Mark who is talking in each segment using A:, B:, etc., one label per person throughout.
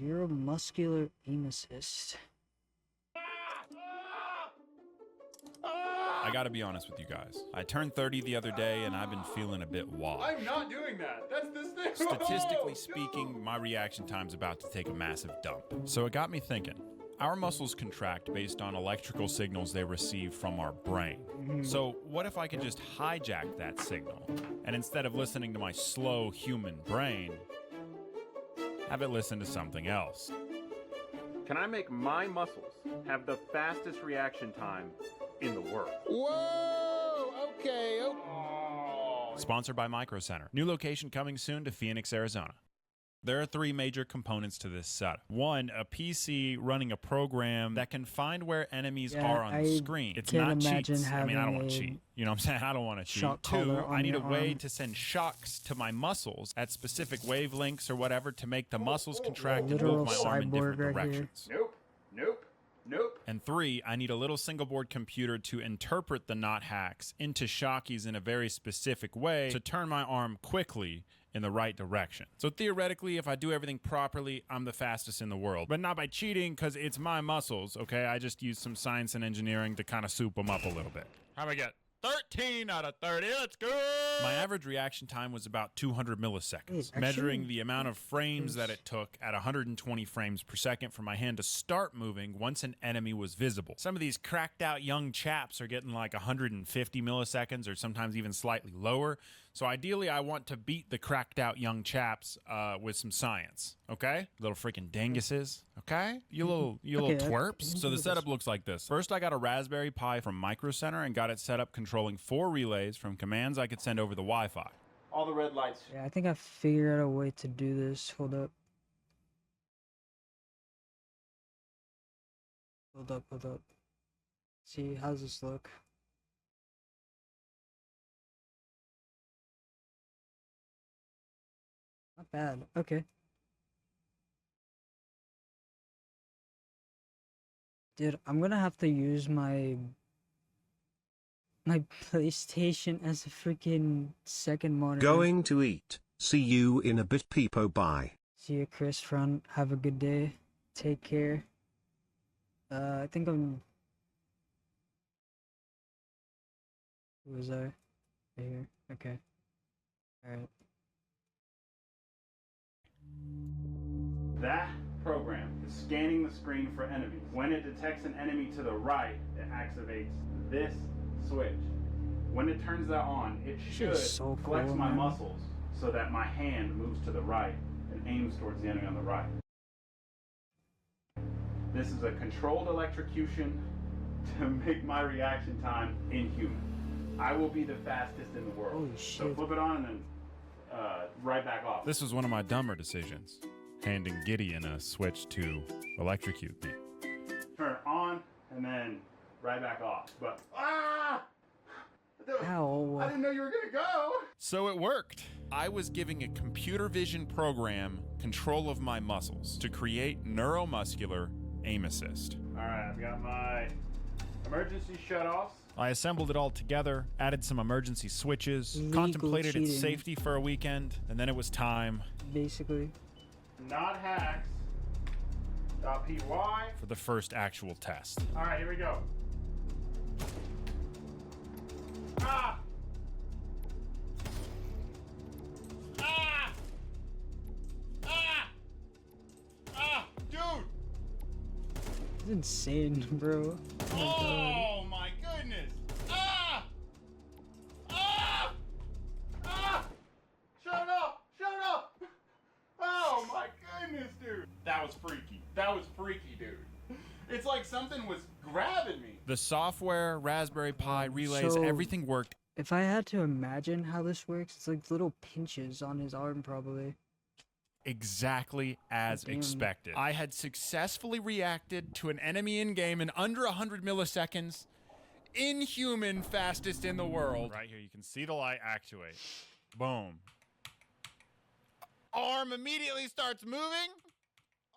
A: Neuromuscular aim assist.
B: I gotta be honest with you guys. I turned 30 the other day and I've been feeling a bit washed.
C: I'm not doing that. That's this thing.
B: Statistically speaking, my reaction time's about to take a massive dump. So it got me thinking. Our muscles contract based on electrical signals they receive from our brain. So what if I could just hijack that signal and instead of listening to my slow human brain, have it listen to something else?
C: Can I make my muscles have the fastest reaction time in the world?
D: Whoa! Okay.
B: Sponsored by Micro Center. New location coming soon to Phoenix, Arizona. There are three major components to this setup. One, a PC running a program that can find where enemies are on the screen. It's not cheats. I mean, I don't want to cheat. You know what I'm saying? I don't want to cheat. Two, I need a way to send shocks to my muscles at specific wavelengths or whatever to make the muscles contract and move my arm in different directions.
C: Nope.
B: And three, I need a little single board computer to interpret the knot hacks into shockies in a very specific way to turn my arm quickly in the right direction. So theoretically, if I do everything properly, I'm the fastest in the world. But not by cheating, because it's my muscles, okay? I just use some science and engineering to kind of soup them up a little bit. How'd I get? 13 out of 30, let's go! My average reaction time was about 200 milliseconds, measuring the amount of frames that it took at 120 frames per second for my hand to start moving once an enemy was visible. Some of these cracked out young chaps are getting like 150 milliseconds or sometimes even slightly lower. So ideally, I want to beat the cracked out young chaps with some science, okay? Little freaking dinguses, okay? You little twerps. So the setup looks like this. First, I got a Raspberry Pi from Micro Center and got it set up controlling 4 relays from commands I could send over the Wi-Fi.
C: All the red lights.
A: Yeah, I think I figured out a way to do this. Hold up. Hold up. See, how's this look? Not bad. Okay. Dude, I'm gonna have to use my PlayStation as a freaking second monitor.
E: Going to eat. See you in a bit, peepo. Bye.
A: See you, Chris. Front. Have a good day. Take care. I think I'm. Who was I? Right here. Okay. Alright.
C: That program is scanning the screen for enemies. When it detects an enemy to the right, it activates this switch. When it turns that on, it should flex my muscles so that my hand moves to the right and aims towards the enemy on the right. This is a controlled electrocution to make my reaction time inhuman. I will be the fastest in the world.
A: Holy shit.
C: So flip it on and then right back off.
B: This was one of my dumber decisions, handing Gideon a switch to electrocute me.
C: Turn on and then right back off. But
A: Ow.
C: I didn't know you were gonna go.
B: So it worked. I was giving a computer vision program control of my muscles to create neuromuscular aim assist.
C: All right, I've got my emergency shutoffs.
B: I assembled it all together, added some emergency switches, contemplated its safety for a weekend, and then it was time.
A: Basically.
C: Not hacks. .py.
B: For the first actual test.
C: All right, here we go. Ah! Ah! Ah! Ah! Dude!
A: It's insane, bro.
C: Oh my goodness! Ah! Ah! Ah! Shut up! Shut up! Oh my goodness, dude! That was freaky. That was freaky, dude. It's like something was grabbing me.
B: The software, Raspberry Pi, relays, everything worked.
A: If I had to imagine how this works, it's like little pinches on his arm, probably.
B: Exactly as expected. I had successfully reacted to an enemy in-game in under 100 milliseconds. Inhuman fastest in the world. Right here, you can see the light actuate. Boom. Arm immediately starts moving.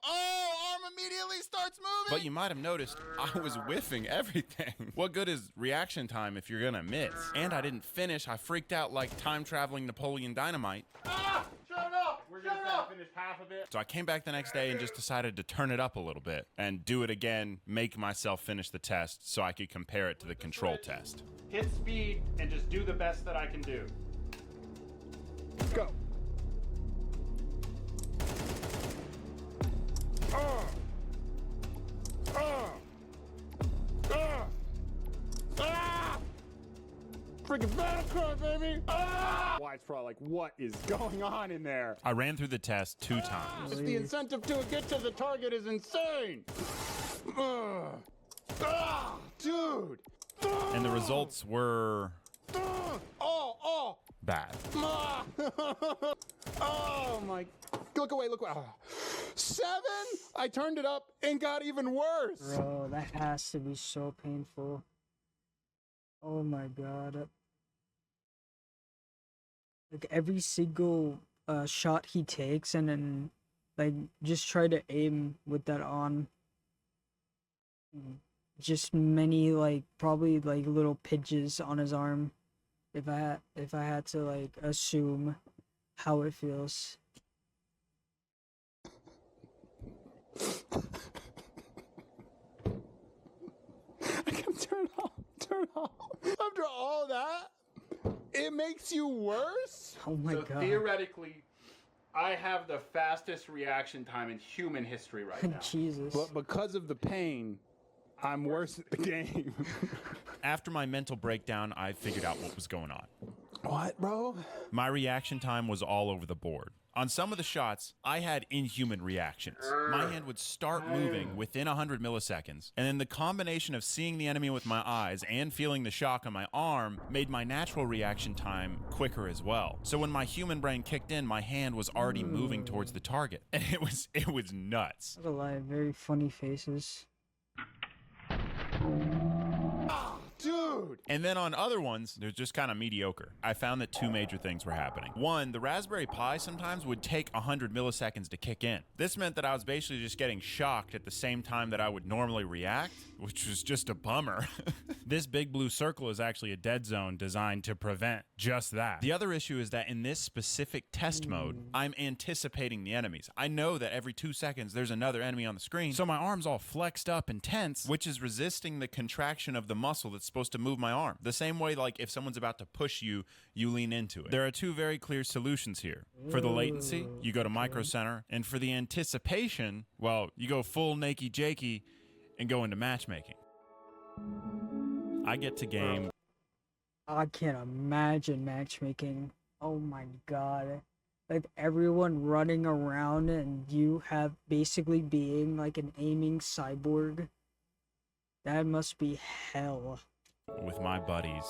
B: Oh, arm immediately starts moving. But you might have noticed I was whiffing everything. What good is reaction time if you're gonna miss? And I didn't finish. I freaked out like time-traveling Napoleon Dynamite.
C: Ah! Shut up! Shut up! I finished half of it.
B: So I came back the next day and just decided to turn it up a little bit and do it again, make myself finish the test so I could compare it to the control test.
C: Hit speed and just do the best that I can do.
D: Go. Freaking battle cry, baby! Why, it's probably like, what is going on in there?
B: I ran through the test 2 times.
D: The incentive to get to the target is insane! Dude!
B: And the results were
D: Oh!
B: bad.
D: Oh my! Look away! Look away! 7? I turned it up and got even worse.
A: Bro, that has to be so painful. Oh my god. Like every single shot he takes, and then like just try to aim with that on. Just many like probably like little pinches on his arm. If I had to like assume how it feels.
D: I can turn off. After all that, it makes you worse?
A: Oh my
C: So
A: god.
C: theoretically, I have the fastest reaction time in human history right now.
A: Jesus.
D: But because of the pain, I'm worse at the game.
B: After my mental breakdown, I figured out what was going on.
D: What, bro?
B: My reaction time was all over the board. On some of the shots, I had inhuman reactions. My hand would start moving within 100 milliseconds, and then the combination of seeing the enemy with my eyes and feeling the shock on my arm made my natural reaction time quicker as well. So when my human brain kicked in, my hand was already moving towards the target, and it was nuts.
A: Not gonna lie, very funny faces.
D: Dude!
B: And then on other ones, they're just kind of mediocre. I found that 2 major things were happening. One, the Raspberry Pi sometimes would take 100 milliseconds to kick in. This meant that I was basically just getting shocked at the same time that I would normally react, which was just a bummer. This big blue circle is actually a dead zone designed to prevent just that. The other issue is that in this specific test mode, I'm anticipating the enemies. I know that every 2 seconds there's another enemy on the screen, so my arm's all flexed up and tense, which is resisting the contraction of the muscle that's supposed to move my arm. The same way, like, if someone's about to push you, you lean into it. There are 2 very clear solutions here. For the latency, you go to Micro Center, and for the anticipation, well, you go full nakey jakey and go into matchmaking. I get to game.
A: I can't imagine matchmaking. Oh my god. Like everyone running around and you have basically being like an aiming cyborg. That must be hell.
B: With my buddies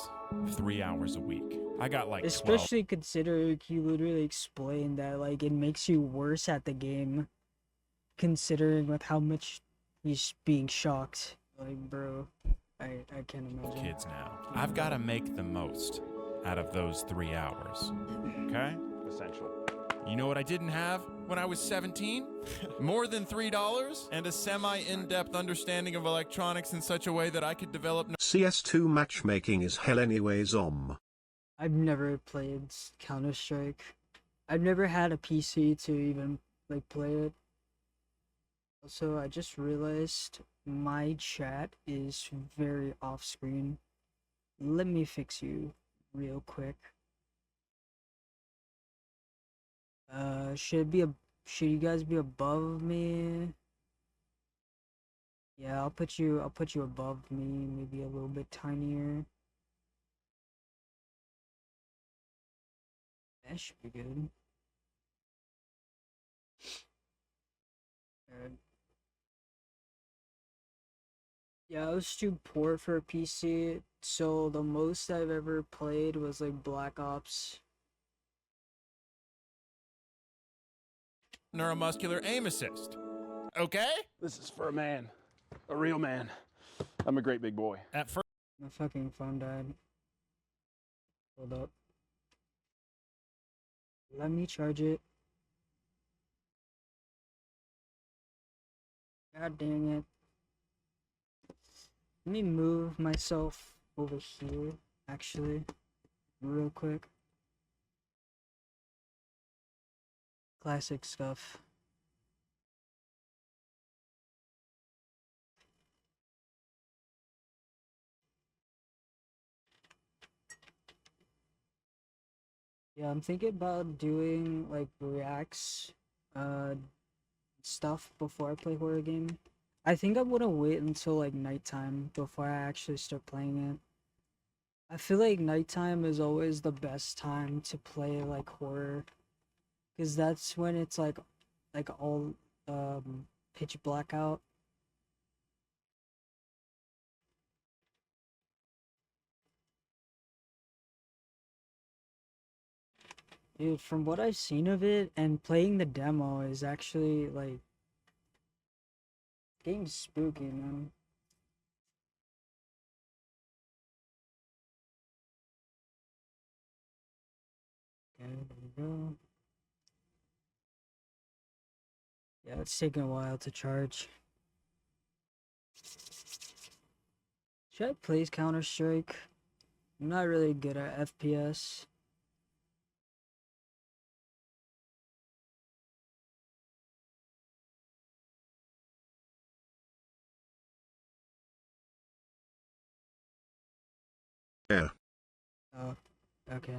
B: 3 hours a week. I got like 12.
A: Especially considering you literally explained that like it makes you worse at the game. Considering with how much he's being shocked. Like bro, I can't imagine.
B: Kids now. I've got to make the most out of those 3 hours. Okay?
C: Essential.
B: You know what I didn't have when I was 17? More than $3 and a semi-in-depth understanding of electronics in such a way that I could develop.
E: CS2 matchmaking is hell anyways.
A: I've never played Counter-Strike. I've never had a PC to even like play it. Also, I just realized my chat is very off-screen. Let me fix you real quick. Should you guys be above me? Yeah, I'll put you above me, maybe a little bit tinier. That should be good. Alright. Yeah, I was too poor for a PC, so the most I've ever played was like Black Ops.
B: Neuromuscular aim assist. Okay?
D: This is for a man. A real man. I'm a great big boy.
B: At first,
A: My fucking phone died. Hold up. Let me charge it. God dang it. Let me move myself over here, actually, real quick. Classic stuff. Yeah, I'm thinking about doing like reacts, uh, stuff before I play horror game. I think I'm gonna wait until like nighttime before I actually start playing it. I feel like nighttime is always the best time to play like horror, because that's when it's like all pitch black out. Dude, from what I've seen of it and playing the demo is actually like getting spooky, man. Okay, there we go. Yeah, it's taking a while to charge. Should I play Counter-Strike? I'm not really good at FPS.
E: Yeah.
A: Oh, okay.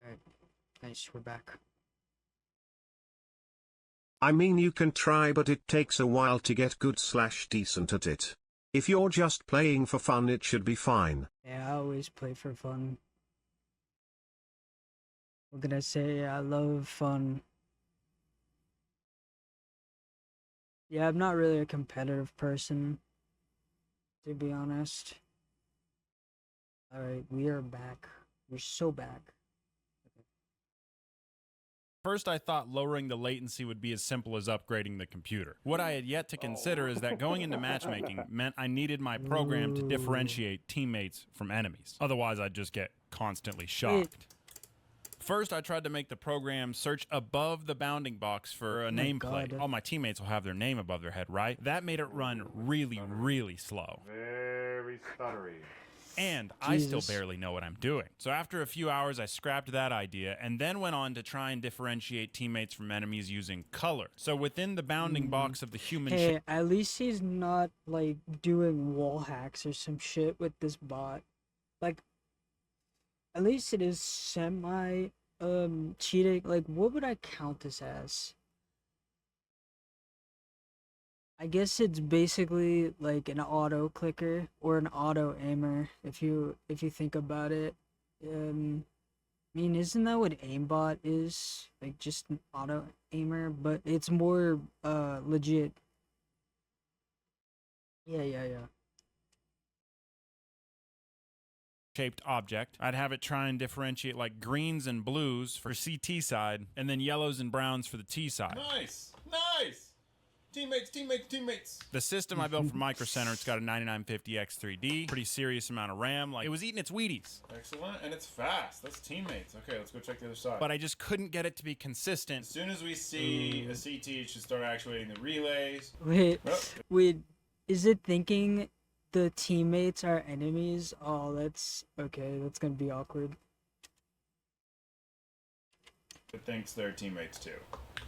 A: Alright, nice, we're back.
E: I mean you can try but it takes a while to get good/decent at it. If you're just playing for fun it should be fine.
A: Yeah, I always play for fun. What can I say? I love fun. Yeah, I'm not really a competitive person, to be honest. Alright, we are back. We're so back.
B: First, I thought lowering the latency would be as simple as upgrading the computer. What I had yet to consider is that going into matchmaking meant I needed my program to differentiate teammates from enemies. Otherwise, I'd just get constantly shocked. First, I tried to make the program search above the bounding box for a nameplate. All my teammates will have their name above their head, right? That made it run really, really slow.
C: Very stuttery.
B: And I still barely know what I'm doing. So after a few hours, I scrapped that idea and then went on to try and differentiate teammates from enemies using color. So within the bounding box of the human
A: Hey, at least he's not like doing wall hacks or some shit with this bot. Like, at least it is semi cheating. Like, what would I count this as? I guess it's basically like an auto clicker or an auto aimer if you think about it. I mean, isn't that what aimbot is? Like just an auto aimer, but it's more legit. Yeah.
B: shaped object. I'd have it try and differentiate like greens and blues for CT side and then yellows and browns for the T side.
C: Nice! Nice! Teammates!
B: The system I built for Micro Center, it's got a 9950X3D, pretty serious amount of RAM. Like, it was eating its Wheaties.
C: Excellent, and it's fast. That's teammates. Okay, let's go check the other side.
B: But I just couldn't get it to be consistent.
C: As soon as we see a CT, it should start actuating the relays.
A: Wait, is it thinking the teammates are enemies? Oh, that's okay. That's gonna be awkward.
C: It thinks they're teammates too.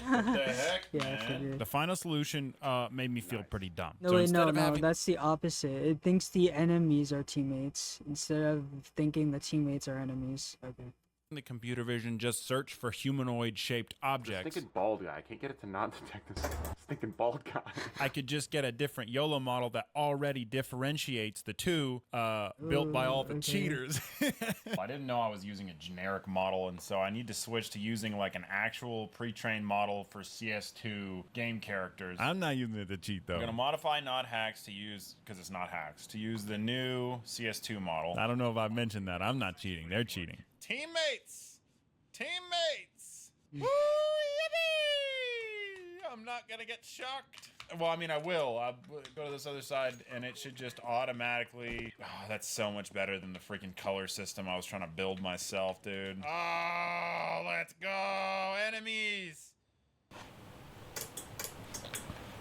C: What the heck,
A: Yeah, I
C: man?
A: figured.
B: The final solution made me feel pretty dumb.
A: No,
B: So
A: wait,
B: instead
A: no,
B: of
A: no,
B: having
A: that's the opposite. It thinks the enemies are teammates instead of thinking the teammates are enemies. Okay.
B: the computer vision, just search for humanoid-shaped objects.
C: Stinking bald guy. I can't get it to not detect this stinking bald guy.
B: I could just get a different YOLO model that already differentiates the two, built by all the cheaters. I didn't know I was using a generic model, and so I need to switch to using like an actual pre-trained model for CS2 game characters. I'm not using it to cheat though. I'm gonna modify not hacks to use, because it's not hacks, to use the new CS2 model. I don't know if I've mentioned that. I'm not cheating. They're cheating. Teammates! Teammates! Woo! Yippee! I'm not gonna get shocked. Well, I mean, I will. I'll go to this other side, and it should just automatically... Oh, that's so much better than the freaking color system I was trying to build myself, dude. Oh, let's go! Enemies!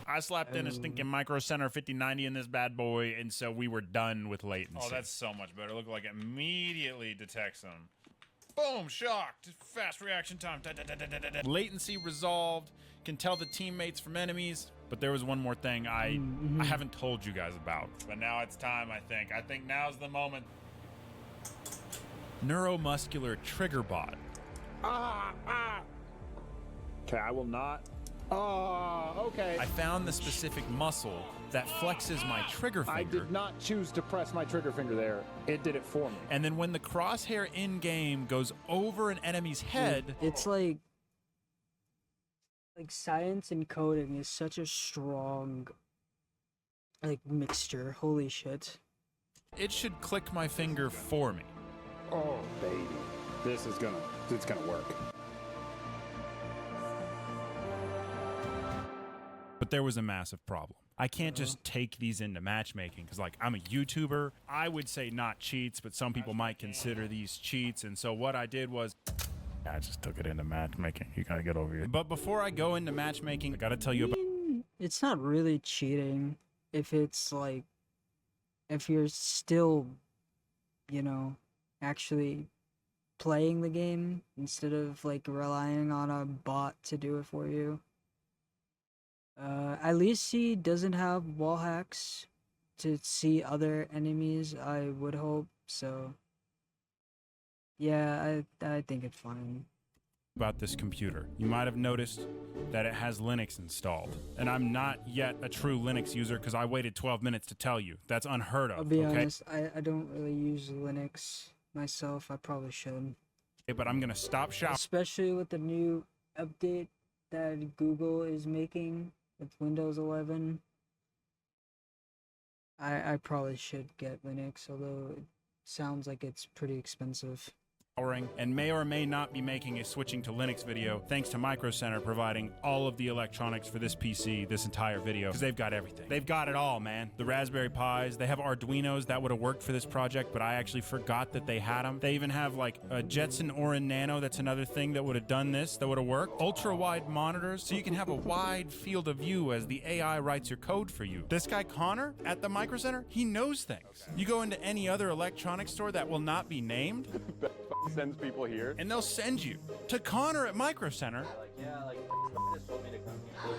B: I slapped in a stinking Micro Center 5090 in this bad boy, and so we were done with latency. Oh, that's so much better. Look like it immediately detects them. Boom, shocked. Fast reaction time. Latency resolved. Can tell the teammates from enemies. But there was one more thing I haven't told you guys about. But now it's time, I think. I think now's the moment. Neuromuscular trigger bot.
D: Okay, I will not. Oh, okay.
B: I found the specific muscle that flexes my trigger finger.
D: I did not choose to press my trigger finger there. It did it for me.
B: And then when the crosshair in-game goes over an enemy's head...
A: It's like science and coding is such a strong like mixture. Holy shit.
B: It should click my finger for me.
D: Oh, baby. It's gonna work.
B: But there was a massive problem. I can't just take these into matchmaking because, like, I'm a YouTuber. I would say not cheats, but some people might consider these cheats. And so what I did was I just took it into matchmaking. You gotta get over it. But before I go into matchmaking, I gotta tell you about...
A: It's not really cheating if it's like, if you're still, you know, actually playing the game instead of like relying on a bot to do it for you. At least he doesn't have wall hacks to see other enemies, I would hope, so yeah, I think it's fine.
B: About this computer. You might have noticed that it has Linux installed. And I'm not yet a true Linux user because I waited 12 minutes to tell you. That's unheard of.
A: I'll be honest, I don't really use Linux myself. I probably should.
B: Okay, but I'm gonna stop shouting.
A: Especially with the new update that Google is making with Windows 11. I probably should get Linux, although it sounds like it's pretty expensive.
B: And may or may not be making a switching to Linux video thanks to Micro Center providing all of the electronics for this PC, this entire video, because they've got everything. They've got it all, man. The Raspberry Pis, they have Arduinos that would have worked for this project, but I actually forgot that they had them. They even have like a Jetson Orin Nano, that's another thing that would have done this, that would have worked. Ultra-wide monitors, so you can have a wide field of view as the AI writes your code for you. This guy, Connor, at the Micro Center, he knows things. Okay. You go into any other electronics store that will not be named,
C: Sends people here.
B: and they'll send you to Connor at Micro Center.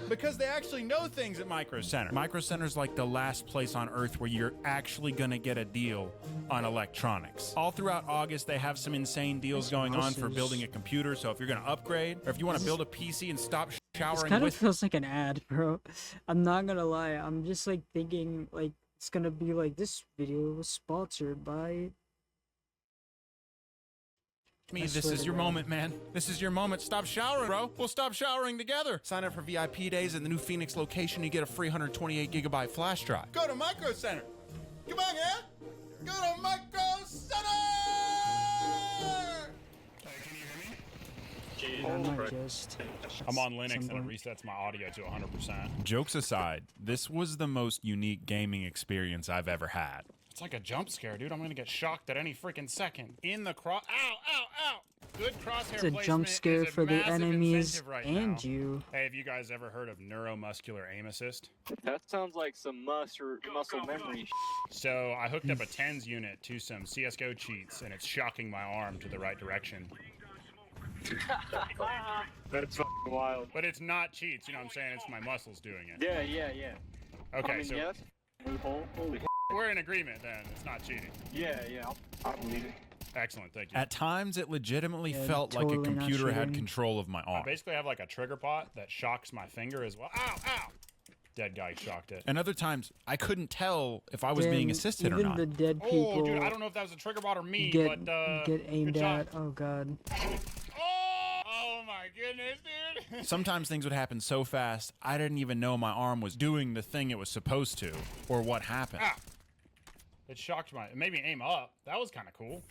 B: Because they actually know things at Micro Center. Micro Center's like the last place on earth where you're actually gonna get a deal on electronics. All throughout August, they have some insane deals going on for building a computer. So if you're gonna upgrade, or if you want to build a PC and stop showering
A: This kind of
B: with...
A: feels like an ad, bro. I'm not gonna lie. I'm just like thinking like it's gonna be like, this video was sponsored by...
B: This is your moment, man. This is your moment. Stop showering, bro. We'll stop showering together. Sign up for VIP days at the new Phoenix location. You get a free 128 gigabyte flash drive. Go to Micro Center. Come on, yeah? Go to Micro Center! I'm on Linux and it resets my audio to 100%. Jokes aside, this was the most unique gaming experience I've ever had. It's like a jump scare, dude. I'm gonna get shocked at any freaking second. In the cross... Ow, ow, ow! Good crosshair
A: It's a
B: placement
A: jump scare
B: is a
A: for the
B: massive
A: enemies
B: incentive right
A: and
B: now.
A: you.
B: Hey, have you guys ever heard of neuromuscular aim assist?
F: That sounds like some muscle memory.
B: So I hooked up a TENS unit to some CSGO cheats, and it's shocking my arm to the right direction.
F: That's fucking wild.
B: But it's not cheats, you know what I'm saying? It's my muscles doing it.
F: Yeah.
B: Okay,
F: I mean,
B: so
F: yeah, that's a loophole. Holy
B: we're in agreement then. It's not cheating.
F: yeah, I believe it.
B: Excellent, thank you. At times, it legitimately
A: Yeah,
B: felt like a
A: totally not
B: computer had
A: cheating.
B: control of my arm. I basically have like a trigger pot that shocks my finger as well. Ow, ow! Dead guy shocked it. And other times, I couldn't tell if I was being
A: Damn,
B: assisted or
A: even
B: not.
A: the dead people
B: Oh, dude, I don't know if that was a trigger bot or me,
A: get
B: but
A: get aimed
B: good shot.
A: at. Oh god.
B: Oh my goodness, dude. Sometimes things would happen so fast, I didn't even know my arm was doing the thing it was supposed to, or what happened. Ah. It shocked it made me aim up. That was kind of cool.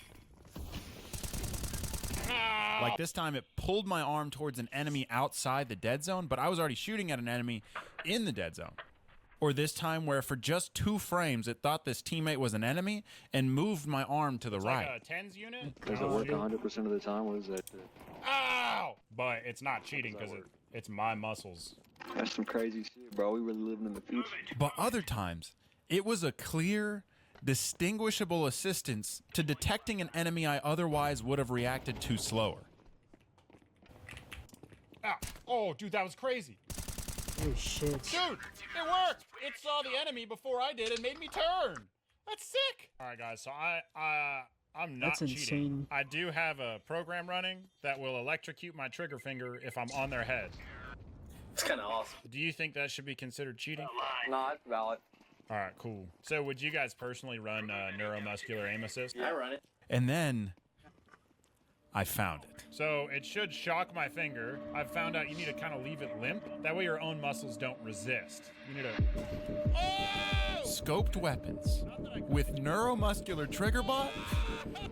B: Like this time, it pulled my arm towards an enemy outside the dead zone, but I was already shooting at an enemy in the dead zone. Or this time where for just 2 frames, it thought this teammate was an enemy and moved my arm to the right. Like a tens unit?
F: Does it work 100% of the time? What is that?
B: Ow! But it's not cheating because it's my muscles.
F: That's some crazy shit, bro. We really living in the future.
B: But other times, it was a clear, distinguishable assistance to detecting an enemy I otherwise would have reacted to slower. Ow. Oh, dude, that was crazy.
A: Holy shit.
B: Dude, it worked! It saw the enemy before I did and made me turn. That's sick. All right, guys, so I'm not
A: That's
B: cheating.
A: insane.
B: I do have a program running that will electrocute my trigger finger if I'm on their head.
G: It's kind of awesome.
B: Do you think that should be considered cheating?
F: Not valid.
B: All right, cool. So would you guys personally run neuromuscular aim assist?
G: I run it.
B: And then I found it. So it should shock my finger. I've found out you need to kind of leave it limp. That way your own muscles don't resist. You need to... Oh! Scoped weapons with neuromuscular trigger bot? Okay,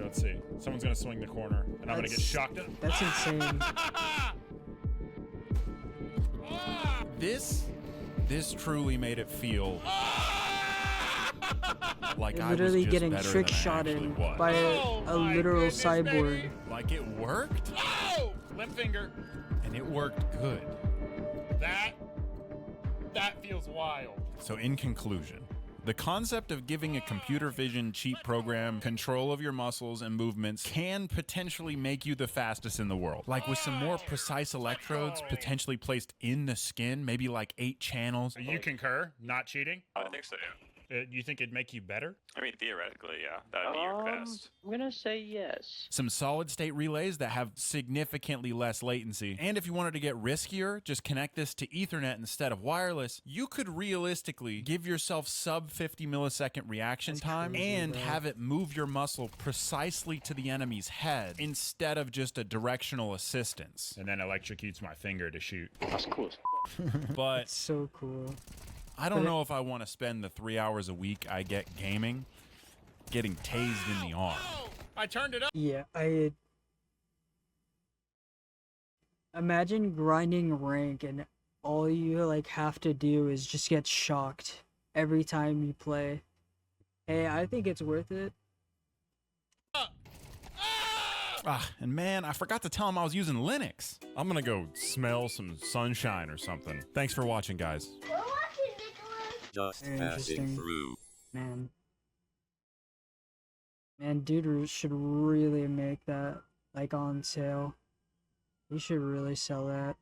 B: let's see. Someone's gonna swing the corner and I'm gonna get shocked.
A: That's insane.
B: This truly made it feel like
A: You're
B: I was
A: literally
B: just
A: getting
B: better
A: trick
B: than I
A: shotted
B: actually was.
A: by a literal
B: goodness,
A: cyborg.
B: baby. Like it worked? Oh! Limp finger. And it worked good. That feels wild. So in conclusion, the concept of giving a computer vision cheat program control of your muscles and movements can potentially make you the fastest in the world. Like with some more precise electrodes potentially placed in the skin, maybe like 8 channels. You concur? Not cheating?
H: I think so, yeah.
B: You think it'd make you better?
H: I mean, theoretically, yeah. That'd be your best.
F: I'm gonna say yes.
B: Some solid state relays that have significantly less latency. And if you wanted to get riskier, just connect this to Ethernet instead of wireless, you could realistically give yourself sub 50 millisecond reaction time and have it move your muscle precisely to the enemy's head instead of just a directional assistance. And then electrocutes my finger to shoot.
F: That's cool.
B: But
A: So cool.
B: I don't know if I want to spend the 3 hours a week I get gaming getting tased in the arm. I turned it up.
A: Yeah, I imagine grinding rank and all you like have to do is just get shocked every time you play. Hey, I think it's worth it.
B: And man, I forgot to tell him I was using Linux. I'm gonna go smell some sunshine or something. Thanks for watching, guys.
I: Just
A: Very
I: passing
A: interesting.
I: through.
A: Man, dude should really make that like on sale. He should really sell that.